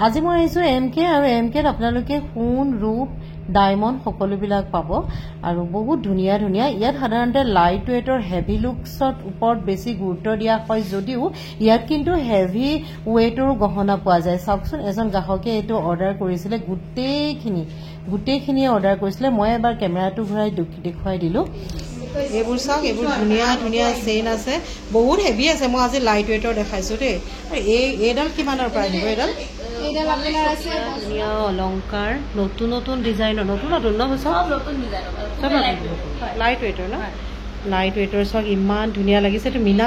আজি মই আহিছো এমকে আৰু এমকেত আপোনালোকে সোণ ৰূপ ডায়মণ্ড সকলোবিলাক পাব আৰু বহুত ধুনীয়া ধুনীয়া ইয়াত সাধাৰণতে লাইট ওয়েটৰ হেভি লুকছত ওপৰত বেছি গুৰুত্ব দিয়া হয় যদিও ইয়াত কিন্তু হেভি ওয়েটৰ গহনা পোৱা যায় চাওকচোন এজন গ্ৰাহকে এইটো অৰ্ডাৰ কৰিছিলে গোটেইখিনি অৰ্ডাৰ কৰিছিলে মই এবাৰ কেমেৰাটো ঘূৰাই দেখুৱাই দিলো এইবোৰ চাওক এইবোৰ ধুনীয়া ধুনীয়া চেইন আছে বহুত হেভি আছে মই আজি লাইট ওয়েটৰ দেখাইছো দেই এইডাল কিমানৰ পৰা আহিব এইডাল ধুনীয়া অলংকাৰ নতুন নতুন ডিজাইনৰ নতুন ন লাইট ওয়েটৰ ন লাইট ওয়েটৰ চাওক ইমান ধুনীয়া লাগিছে এইটো মিনা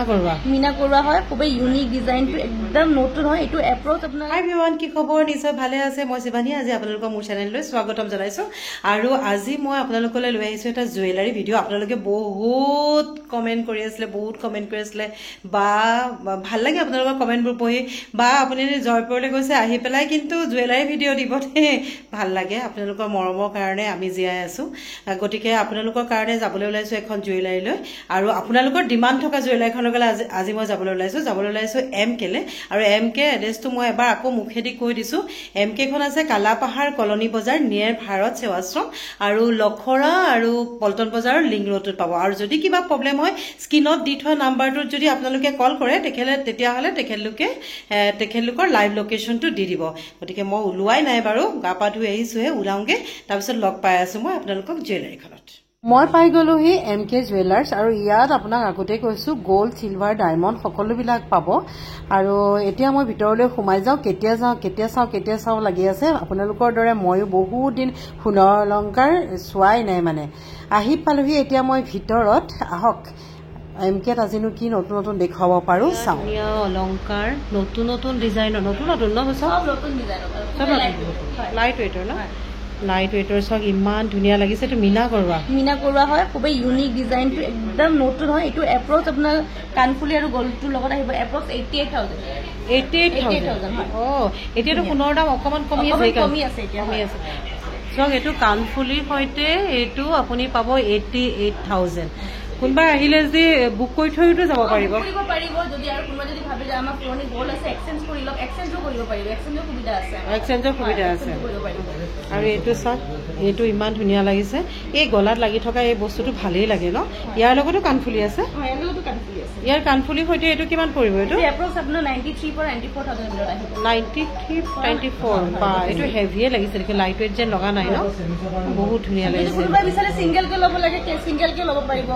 কৰোৱা হয় খুবেই ইউনিক ডিজাইনটো একদম নতুন হয় এইটো এপ্ৰ'চ আপোনাৰ হাই এভৰিৱান কি খবৰ নিশ্চয় ভালে আছে মই শিৱানী আজি আপোনালোকৰ মোৰ চেনেললৈ স্বাগতম জনাইছো আৰু আজি মই আপোনালোকলৈ লৈ আহিছো এটা জুৱেলাৰী ভিডিঅ' আপোনালোকে বহুত কমেণ্ট কৰি আছিলে বা ভাল লাগে আপোনালোকৰ কমেণ্টবোৰ পঢ়ি বা আপুনি জয়পুৰলৈ গৈছে আহি পেলাই কিন্তু জুৱেলাৰী ভিডিঅ' দিব দেই ভাল লাগে আপোনালোকৰ মৰমৰ কাৰণে আমি জীয়াই আছো গতিকে আপোনালোকৰ কাৰণে যাবলৈ ওলাইছো এখন জুৱেলাৰী আৰু আপোনালোকৰ ডিমাণ্ড থকা জুৱেলাৰীখনলৈ আজি মই যাবলৈ ওলাইছো এমকেলে আৰু এমকে এড্ৰেছটো মই এবাৰ আকৌ মুখেদি কৈ দিছো এমকেখন আছে কালাপাহাৰ কলনী বজাৰ নিয়েৰ ভাৰত সেৱাশ্ৰম আৰু লখৰা আৰু পল্টন বজাৰৰ লিংক ৰোডত পাব আৰু যদি কিবা প্ৰব্লেম হয় স্ক্ৰীনত দি থোৱা নাম্বাৰটোত যদি আপোনালোকে কল কৰে তেতিয়াহ'লে তেখেতলোকৰ লাইভ লোকেশ্যনটো দি দিব গতিকে মই ওলোৱাই নাই বাৰু গা পা ধুই আহিছোহে ওলাওঁগে তাৰপিছত লগ পাই আছো মই আপোনালোকক জুৱেলাৰীখনত মই পাই গলোহি এমকে জুৱেলাৰ্ছ আৰু ইয়াত আপোনাক আগতে কৈছো গ'ল্ড চিলভাৰ ডায়মণ্ড সকলোবিলাক পাব আৰু এতিয়া মই ভিতৰলৈ সোমাই যাওঁ কেতিয়া চাওঁ লাগি আছে আপোনালোকৰ দৰে ময়ো বহুত দিন সোণৰ অলংকাৰ চোৱাই নাই মানে আহি পালোহি এতিয়া মই ভিতৰত আহক এমকেত আজিনো কি নতুন দেখুৱাব পাৰো চাওঁ অলংকাৰ নতুন ডিজাইনৰ নতুন লাইট ওয়েটৰ ন লাইট ওয়েটৰ চাওক ইমান ধুনীয়া লাগিছে এইটো মিনা কৰোৱা হয় খুবেই ইউনিক ডিজাইনটো একদম নতুন হয় এইটো এপ্ৰ'চ আপোনাৰ কাণফুলি আৰু গল্ডটোৰ লগত আহিব এপ্ৰ'চ 88,000 এতিয়াতো সোণৰ দাম অকণমান কমি আছে চাওক এইটো কাণফুলিৰ সৈতে এইটো আপুনি পাব 88,000 কোনোবা আহিলে যদি বুক কৰি থৈতো যাব পাৰিব যদি আৰু কোনোবা যদি ভাবে যে আমাৰ পুৰণি গ'ল্ড আছে এক্সচেঞ্জ কৰি লওক এক্সচেঞ্জো কৰিব পাৰিব এক্সচেঞ্জৰ সুবিধা আছে আৰু এইটো চাওক এইটো ইমান ধুনীয়া লাগিছে এই গলাত লাগি থকা এই বস্তুটো ভালেই লাগে ন ইয়াৰ লগতো কাণফুলি আছে ইয়াৰ কাণফুলিৰ সৈতে এইটো কিমান পৰিব এইটো এপ্ৰ'চ আপোনাৰ 93 পৰা 94,000 ভিতৰত আহিব 94 বা এইটো হেভিয়ে লাগিছে দেখি লাইট ওয়েট যেন লগা নাই ন বহুত ধুনীয়া লাগিছে কোনোবা বিচাৰে সিংগেলকে ল'ব লাগে সিংগেলকে ল'ব পাৰিব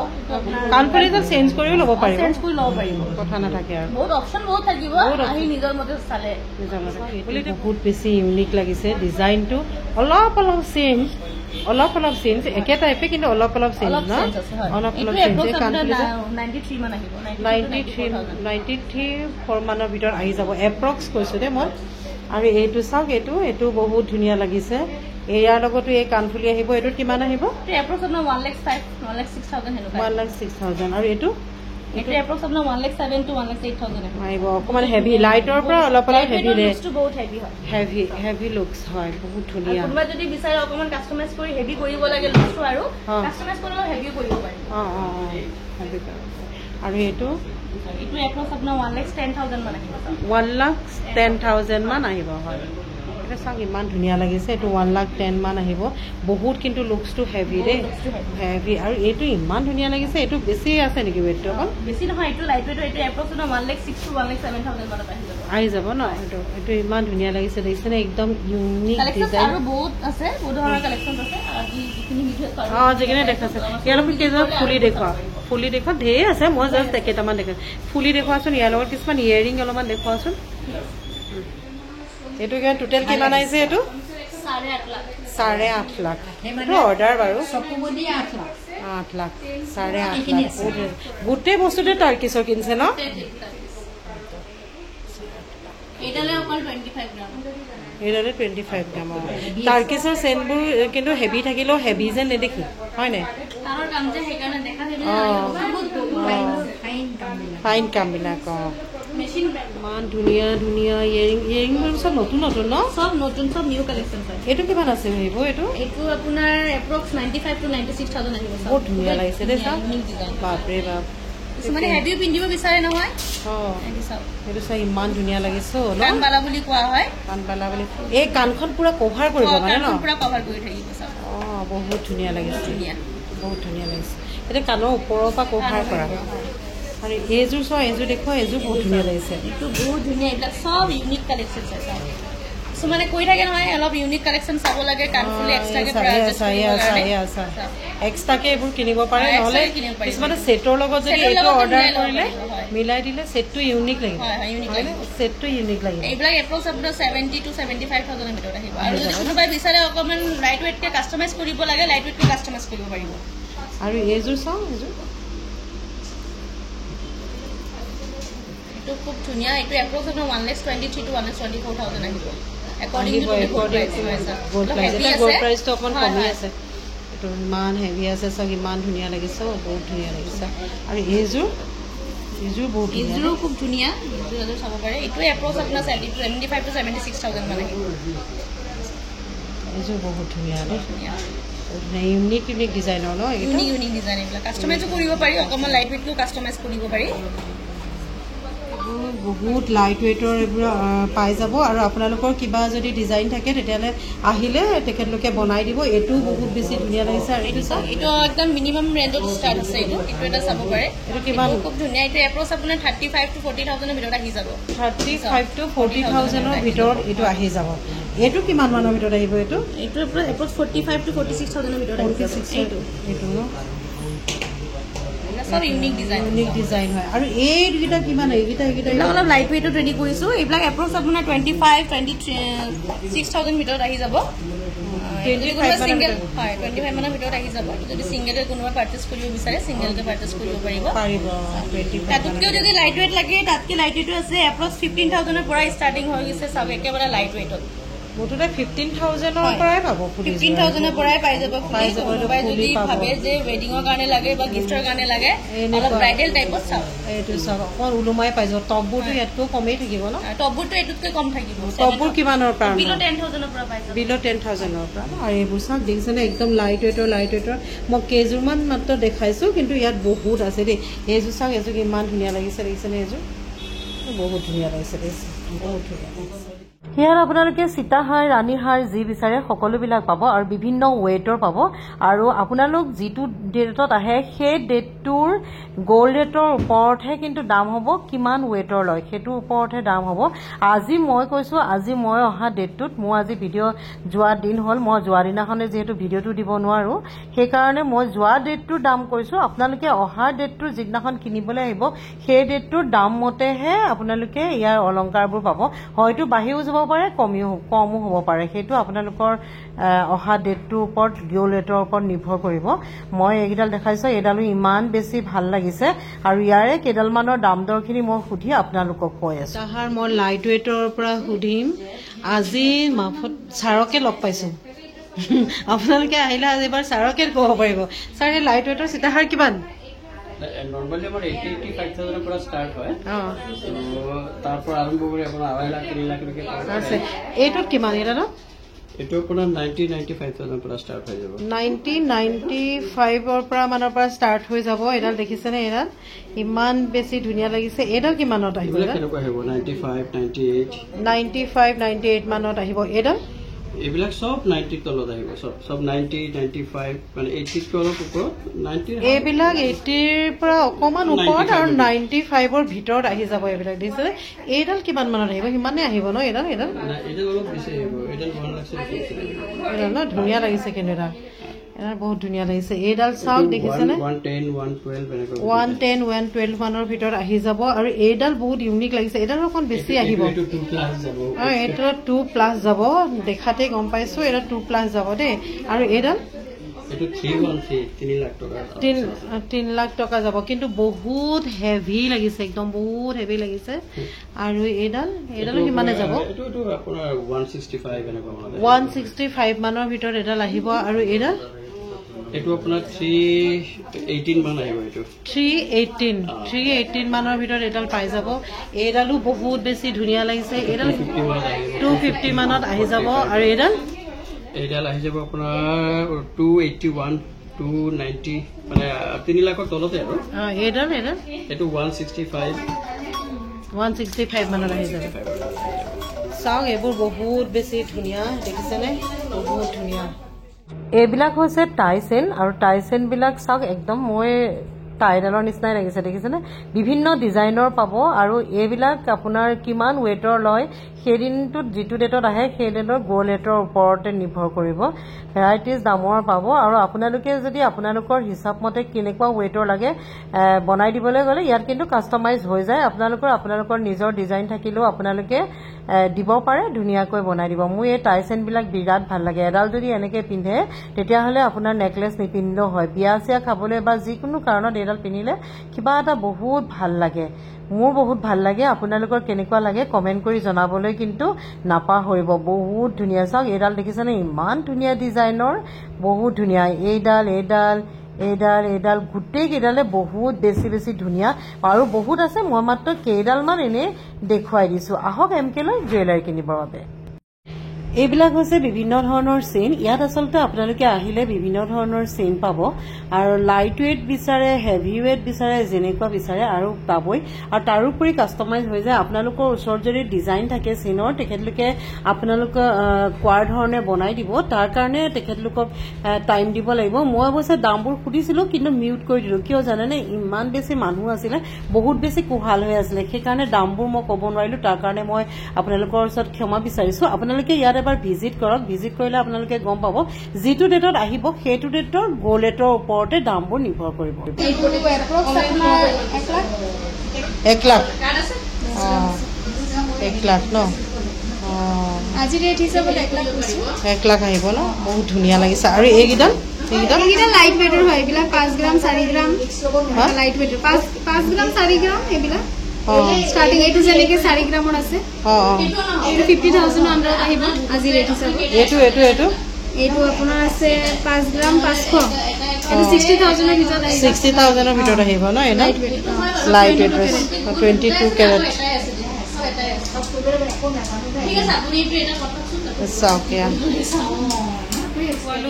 কাণফুলিডাল চেঞ্জ কৰিও ল'ব পাৰিব কথা নাথাকে আৰু বহুত অপশ্যন বহুত থাকিব আহি নিজৰ মতে চালে বহুত বেছি ইউনিক লাগিছে ডিজাইনটো অলপ চেঞ্জ একে টাইপে কিন্তু অলপ চেঞ্জ ন অলপ চেঞ্জ 93 মানৰ ভিতৰত আহি যাব এপ্ৰক্স কৈছো দেই মই আৰু এইটো চাওক এইটো বহুত ধুনীয়া লাগিছে ইয়াৰ লগতো এই কাণফুলি আহিব এইটোত কিমান আহিব 1,06,000 আৰু এইটো আহিব অকণমান হেভি লাইটৰ পৰা অলপ হেভি লুকছ হয় বহুত ধুনীয়া যদি বিচাৰে অকণমান কাষ্টমাইজ কৰি হেভি কৰিব লাগে লুকছটো আৰু কাষ্টমাইজ কৰিলে হেভি কৰিব পাৰি আৰু এইটো এপ্ৰ'চ আপোনাৰ 1,10,000 মান আহিব হয় চাওক ইমান ধুনীয়া লাগিছে এইটো 1,10,000 মান আহিব বহুত কিন্তু লুকছটো হেভি দেই হেভি আৰু এইটো ইমান ধুনীয়া লাগিছে এইটো বেছি আছে নেকি ৱেটটো অকণ বেছি নহয় এইটো লাইট ৱেট এইটো এপ্ৰ'চ 1,06,000 to 1,07,000 মানত আহি যাব ন এইটো ইমান ধুনীয়া লাগিছে দেখিছেনে একদম ইউনিক ডিজাইন আৰু বহুত আছে বহুত ধৰণৰ কালেকশ্যন আছে যিখিনি দেখাইছে ইয়াৰ লগত কেইজন ফুলি দেখুৱা ঢেৰ আছে মই জাষ্ট কেইটামান দেখাইছো ফুলি দেখুৱাচোন ইয়াৰ লগত কিছুমান ইয়েৰিং অলপমান দেখুৱাচোন এইটো টোটেল কিমান আহিছে এইটো 8.5 লাখ অৰ্ডাৰ বাৰু 8 লাখ 8.5 লাখ গোটেই বস্তুতে টাৰ্কিছৰ কিনিছে ন এইডালে 25 গ্ৰাম টাৰ্কিছৰ চেইনবোৰ কিন্তু হেভি থাকিলেও হেভি যেন নেদেখি হয় নাই ফাইন কামবিলাক ইমান ধুনীয়া ইয়েৰিংবোৰ চব নতুন ন সব নিউ কালেকশ্যন এইটো কিমান আছে আহিব এইটো আপোনাৰ এপ্ৰক্স 95 to 96,000 আহিব বহুত ধুনীয়া লাগিছে দেই চাওক বাপৰে বাপ কিছুমানে হেভি পিন্ধিব বিচাৰে নহয় এইটো চাই ইমান ধুনীয়া লাগিছে কাণবালা বুলি কোৱা হয় কাণবালা বুলি এই কাণখন পুৰা কভাৰ কৰিব মানে ন পুৰা কভাৰ কৰি থাকিব চাওক বহুত ধুনীয়া লাগিছে ধুনীয়া বহুত ধুনীয়া লাগিছে এতিয়া কাণৰ ওপৰৰ পৰা কভাৰ কৰা আৰু এইযোৰ চোৱা এইযোৰ দেখুৱা এইযোৰ বহুত ধুনীয়া লাগিছে এইটো বহুত ধুনীয়া এইবিলাক চব ইউনিক কালেকশ্যন আছে কিছুমানে কৈ থাকে নহয় অলপ ইউনিক কালেকশ্যন চাব লাগে কাণফুলি এক্সট্ৰাকে এইবোৰ কিনিব পাৰে নহ'লে কিছুমানে ছেটৰ লগত যদি এইটো অৰ্ডাৰ কৰিলে মিলাই দিলে ছেটটো ইউনিক লাগিব ছেটটো ইউনিক লাগিব এইবিলাক এপ্ৰক্স আপোনাৰ 70 to 75,000 ভিতৰত আহিব আৰু যদি কোনোবাই বিচাৰে অকণমান লাইট ৱেটকে কাষ্টমাইজ কৰিব লাগে লাইট ৱেটকে কাষ্টমাইজ কৰিব পাৰিব আৰু এইযোৰ চাওঁ এইযোৰ এইটো খুব ধুনীয়া এইটো এপ্ৰক্স আপোনাৰ 1,23,000 to 1,24,000 আহিব According to the gold price. Gold price to upon kami ase. Ito iman heavy ase so iman dhuniya lagise bahut dhuniya lagise. Aru eju bahut dhuniya. Eju khub dhuniya. Eju sabo pare. Ito approach apna 75 to 76,000 man ahi. Eju bahut dhuniya le. Unique design no. Unique design ebla. Customize koribo pari. Okoman light weight ko customize koribo pari. বহুত light ৱেটৰ এইবোৰ পাই যাব আৰু আপোনালোকৰ কিবা যদি design থাকে তেতিয়ালে আহিলে তেখেতলোকে বনাই দিব এটো বহুত বেছি ধুনীয়া লাগিছে আৰু এইটো চাওক এইটো একদম মিনিমাম ৰেঞ্জত ষ্টাৰ্ট আছে এইটো এটা চাব পাৰে এইটো কিমান খুব ধুনীয়া এইটো এপ্ৰক্স আপোনাৰ 35 to 40,000 ৰ ভিতৰত আহি যাব 35 to 40,000 ৰ ভিতৰত এইটো আহি যাব এইটো কিমান মানৰ ভিতৰত আহিব এইটো এপ্ৰক্স 45 to 46,000 ৰ ভিতৰত আহিব এইটো ন সব ইউনিক ডিজাইন হয় আৰু এই দুটা কিমান এইটা অলপ লাইট ৱেটত ৰেডি কৰিছো এইবিলাক এপ্ৰক্স আপোনাৰ 26,000 ভিতৰত আহি যাব 25 সিঙ্গেল হয় 25 মানৰ ভিতৰত আহি যাব যদি সিঙ্গেলে কোনোবা পাৰচেজ কৰিব বিচাৰে সিঙ্গেলকে পাৰচেজ কৰিব পাৰিব 25 তাতকৈ যদি লাইট ৱেট লাগে তাতকৈ লাইট ৱেট আছে এপ্ৰক্স 15,000 ৰ পৰা ষ্টাৰ্টিং হৈ গৈছে সব একেবাৰে লাইট ৱেটত মোটতে 15,000 ৰ পৰাই পাব 15,000 ৰ পৰাই পাই যাব কোনোবাই যদি ভাবে যে ৱেডিঙৰ কাৰণে লাগে বা গিফটৰ কাৰণে লাগে অলপ ব্ৰাইডাল টাইপত চাও এইটো চাও অকল উলুমাই পাই যাব টপবোৰটো ইয়াতকৈ কমেই থাকিব ন টপবোৰটো এটুতকৈ কম থাকিব টপবোৰ কিমানৰ পৰা বিলো 10,000 ৰ পৰা পাই যাব বিলো 10,000 ৰ পৰা আৰু এইবোৰ চাওক দেখিছেনে একদম লাইট ৱেটৰ মই কেইযোৰমান মাত্ৰ দেখাইছো কিন্তু ইয়াত বহুত আছে দেই এইযোৰ চাওক এইযোৰ ইমান ধুনীয়া লাগিছে দেখিছেনে এইযোৰ বহুত ধুনীয়া লাগিছে বহুত ধুনীয়া ইয়াৰ আপোনালোকে সীতাহাৰ ৰাণীহাৰ যি বিচাৰে সকলোবিলাক পাব আৰু বিভিন্ন ৱেটৰ পাব আৰু আপোনালোক যিটো ডেটত আহে সেই ডেটটোৰ গোল্ড ৰেটৰ ওপৰতহে কিন্তু দাম হ'ব কিমান ৱেটৰ লয় সেইটোৰ ওপৰতহে দাম হ'ব আজি মই কৈছো আজি মই অহা ডেটটোত মই আজি ভিডিঅ' যোৱা দিন হ'ল মই যোৱা দিনাখনে যেহেতু ভিডিঅ'টো দিব নোৱাৰো সেইকাৰণে মই যোৱা ডেটটোৰ দাম কৈছো আপোনালোকে অহা ডেটটোৰ যিদিনাখন কিনিবলৈ আহিব সেই ডেটটোৰ দাম মতেহে আপোনালোকে ইয়াৰ অলংকাৰবোৰ পাব হয়তো বাঢ়িও যাব পাৰে কমো হ'ব পাৰে সেইটো আপোনালোকৰ অহা ডেটটোৰ ওপৰত গোল্ড ৰেটৰ ওপৰত নিৰ্ভৰ কৰিব মই এইকেইডাল দেখাইছো এইডালো ইমান বেছি ভাল লাগিছে আৰু ইয়াৰে কেইডালমানৰ দাম দৰখিনি মই সুধি আপোনালোকক কৈ আছো তাহাৰ মই লাইট ৱেটৰ পৰা সুধিম আজি মাফত ছাৰকে লগ পাইছো আপোনালোকে আহিলে আজি এবাৰ ছাৰকে ক'ব পাৰিব ছাৰ এই লাইট ৱেটৰ সীতাহাৰ কিমান নৰ্মালি আমাৰ 85,000 ৰ পৰা ষ্টাৰ্ট হয় তাৰ পৰা আৰম্ভ কৰি আপোনাৰ 2.5 লাখ 3 লাখলৈকে আছে এইটোত কিমান এটা ন এইটো আপোনাৰ 90-95,000 ৰ পৰা ষ্টাৰ্ট হৈ যাব 90-95 ৰ পৰা মানৰ পৰা ষ্টাৰ্ট হৈ যাব এডাল দেখিছেনে এডাল ইমান বেছি ধুনীয়া লাগিছে এডাল কিমানত আহিব কেনেকুৱা আহিব 95-98 মানত আহিব এডাল এইবিলাক সব 90 তলত আহিব সব 90-95 মানে 80 তলৰ ওপৰত 90 এইবিলাক 80 ৰ পৰা অকমান ওপৰত আৰু 95 ৰ ভিতৰত আহি যাব এইবিলাক দিছে এইডাল কিমান মানত আহিব সিমানে আহিব ন এডাল অলপ বেছি আহিব এডাল 1 লাখ এডাল ন ধুনীয়া লাগিছে কিন্তু এডাল বহুত ধুনীয়া লাগিছে এইডাল চাওক দেখিছেনে 110-112 মানৰ ভিতৰত আহি যাব আৰু এইডাল বহুত ইউনিক লাগিছে এইডাল অকণ বেছি আহিব এইটো 2 প্লাস যাব এইটো 2 প্লাস যাব দেখাতে গম পাইছো এটা 2 প্লাস যাব দেই আৰু এইডাল এটো 3 লাখ টকা 3 লাখ টকা যাব কিন্তু বহুত হেভি লাগিছে একদম বহুত হেভি লাগিছে আৰু এইডাল কিমানে যাব এটো আপোনাৰ 165 এনেকুৱা মানে 165 মানৰ ভিতৰত এডাল আহিব আৰু এইডাল এটো আপোনাৰ 318 মান আহিব এটো 318 মানৰ ভিতৰত এডাল পাই যাব এইডালো বহুত বেছি ধুনীয়া লাগিছে এইডাল 250 মানত আহি যাব আৰু এইডাল আহি যাব আপোনাৰ 281 290 মানে 3 লাখৰ তলতে আৰু এইডাল এইটো 165 মানত আহি যাব চাওক এইবোৰ বহুত বেছি ধুনীয়া দেখিছেনে বহুত ধুনীয়া এইবিলাক হৈছে টাইচেন আৰু টাইচেনবিলাক চাওক একদম মই টাইডালৰ নিচিনাই লাগিছে দেখিছেনে বিভিন্ন ডিজাইনৰ পাব আৰু এইবিলাক আপোনাৰ কিমান ৱেটৰ লয় সেইদিনটোত যিটো ডেটত আহে সেই ডেটৰ গ'ল্ড ৰেটৰ ওপৰতে নিৰ্ভৰ কৰিব ভেৰাইটিজ দামৰ পাব আৰু আপোনালোকে যদি আপোনালোকৰ হিচাপ মতে কেনেকুৱা ৱেটৰ লাগে বনাই দিবলৈ গ'লে ইয়াত কিন্তু কাষ্টমাইজ হৈ যায় আপোনালোকৰ নিজৰ ডিজাইন থাকিলেও আপোনালোকে দিব পাৰে ধুনীয়াকৈ বনাই দিব মোৰ এই টাইচেনবিলাক বিৰাট ভাল লাগে এডাল যদি এনেকৈ পিন্ধে তেতিয়াহ'লে আপোনাৰ নেকলেছ নিপিন্ধিলেও হয় বিয়া চিয়া খাবলৈ বা যিকোনো কাৰণত এইডাল পিন্ধিলে কিবা এটা বহুত ভাল লাগে মোৰ বহুত ভাল লাগে আপোনালোকৰ কেনেকুৱা লাগে কমেণ্ট কৰি জনাবলৈ কিন্তু নাপাহৰিব বহুত ধুনীয়া চাওক এইডাল দেখিছেনে ইমান ধুনীয়া ডিজাইনৰ বহুত ধুনীয়া এইডাল গোটেই কেইডালে বহুত বেছি ধুনীয়া আৰু বহুত আছে মই মাত্ৰ কেইডালমান এনেই দেখুৱাই দিছোঁ আহক এমকেলৈ জুৱেলাৰী কিনিবৰ বাবে এইবিলাক হৈছে বিভিন্ন ধৰণৰ চেইন ইয়াত আচলতে আপোনালোকে আহিলে বিভিন্ন ধৰণৰ চেইন পাব আৰু লাইট ৱেট বিচাৰে হেভি ৱেট বিচাৰে যেনেকুৱা বিচাৰে আৰু পাবই আৰু তাৰোপৰি কাষ্টমাইজ হৈ যায় আপোনালোকৰ ওচৰত যদি ডিজাইন থাকে চেইনৰ তেখেতলোকে আপোনালোকে কোৱাৰ ধৰণে বনাই দিব তাৰ কাৰণে তেখেতলোকক টাইম দিব লাগিব মই অৱশ্যে দামবোৰ সুধিছিলোঁ কিন্তু মিউট কৰি দিলোঁ কিয় জানেনে ইমান বেছি মানুহ আছিলে বহুত বেছি কোহাল হৈ আছিলে সেইকাৰণে দামবোৰ মই ক'ব নোৱাৰিলোঁ তাৰ কাৰণে মই আপোনালোকৰ ওচৰত ক্ষমা বিচাৰিছোঁ আপোনালোকে ইয়াত এবাৰ ভিজিট কৰক ভিজিট কৰিলে আপোনালোকে গম পাব যিটো ডেটত আহিব সেইটো ডেটৰ গ'ল্ড ৰেটৰ ওপৰতে দামবোৰ নিৰ্ভৰ কৰিব 1 লাখ 1 লাখ ন আজি ৰেট হিচাপত 1 লাখ কৈছো 1 লাখ আহিব ন বহুত ধুনীয়া লাগিছে আৰু এইকেইটা লাইট ৱেটৰ হয় এইবিলাক 5 গ্ৰাম 4 গ্ৰাম লাইট ৱেটৰ 5 গ্ৰাম 4 গ্ৰাম এইবিলাক স্টাৰ্টিং এইটো যেনেকে 4 গ্ৰামৰ আছে এইটো 50000 আন্ডাৰত আহিব আজি ৰেট হিচাপত এইটো আপোনাৰ আছে 5 গ্ৰাম 500 এইটো 60000 ৰ ভিতৰত আহিব 60000 ৰ ভিতৰত আহিব ন এনা লাইট ৱেট 22 ক্যাৰেট ঠিক আছে আপুনি এইটো এটা কথা চাওকিয়া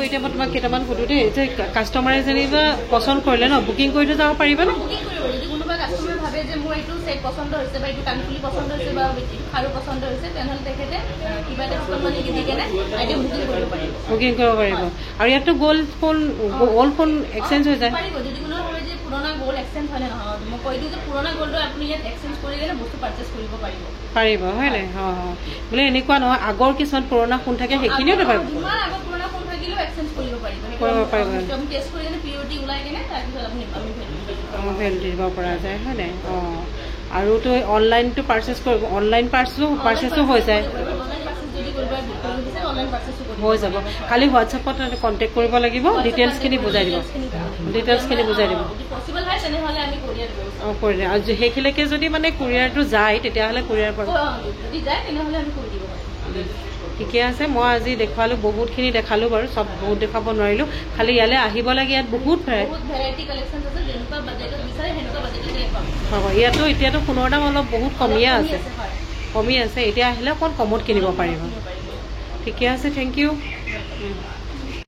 এতিয়া মই তোমাক কেইটামান সুধো দেই যে কাষ্টমাৰে যেনিবা পচন্দ কৰিলে ন বুকিং কৰি যাব পাৰিবা ন কাস্টমাৰ ভাবে যে মোৰ এইটো সেট পছন্দ হৈছে বা এইটো কানফুলি পছন্দ হৈছে বা খাৰু পছন্দ হৈছে তেনেহ'লে তেখেতে কিবা এটা ডিসকাউন্ট মানে দি কেনে আইটেম বুকিং কৰিব পাৰিব আৰু ইয়াতো গোল্ড ফোন এক্সচেঞ্জ হৈ যায় পাৰিব যদি কোনো ভাবে যে পুৰণা গোল্ড এক্সচেঞ্জ হয় নহয় মই কৈ দিওঁ যে পুৰণা গোল্ড আপুনি ইয়াত এক্সচেঞ্জ কৰি কেনে বস্তু পাৰচেজ কৰিব পাৰিব হয় নাই বোলে এনেকুৱা নহয় আগৰ কিছুমান পুৰণা ফোন থাকে সেইখিনিও পাৰিব তোমাৰ আগৰ পুৰণা ফোন থাকিলেও এক্সচেঞ্জ কৰিব পাৰিব আমি টেষ্ট কৰি কেনে পিউৰিটি ওলাই কেনে তাৰপিছত আপুনি ভেল দিব পৰা যায় হয় নাই আৰু তো অনলাইনটো পাৰচেজ কৰিব অনলাইন পাৰচেজো হৈ যায় হৈ যাব খালি হোৱাটছএপত কণ্টেক্ট কৰিব লাগিব ডিটেইলছখিনি বুজাই দিব কৰি দিয়ে আৰু সেইখিনিলৈকে যদি মানে কুৰিয়াৰটো যায় তেতিয়াহ'লে কুৰিয়াৰ পৰা ঠিকে আছে মই আজি দেখুৱালোঁ বহুতখিনি দেখালোঁ বাৰু চব বহুত দেখাব নোৱাৰিলোঁ খালি ইয়ালৈ আহিব লাগে ইয়াত বহুত ভেৰাইটি কালেকশ্যন আছে যেনেকুৱা বাজেটত বিচাৰে সেনেকুৱা বাজেটতে হ'ব ইয়াতো এতিয়াতো সোণৰ দাম অলপ বহুত কমি আছে এতিয়া আহিলে অকণ কমত কিনিব পাৰিব ঠিকে আছে থেংক ইউ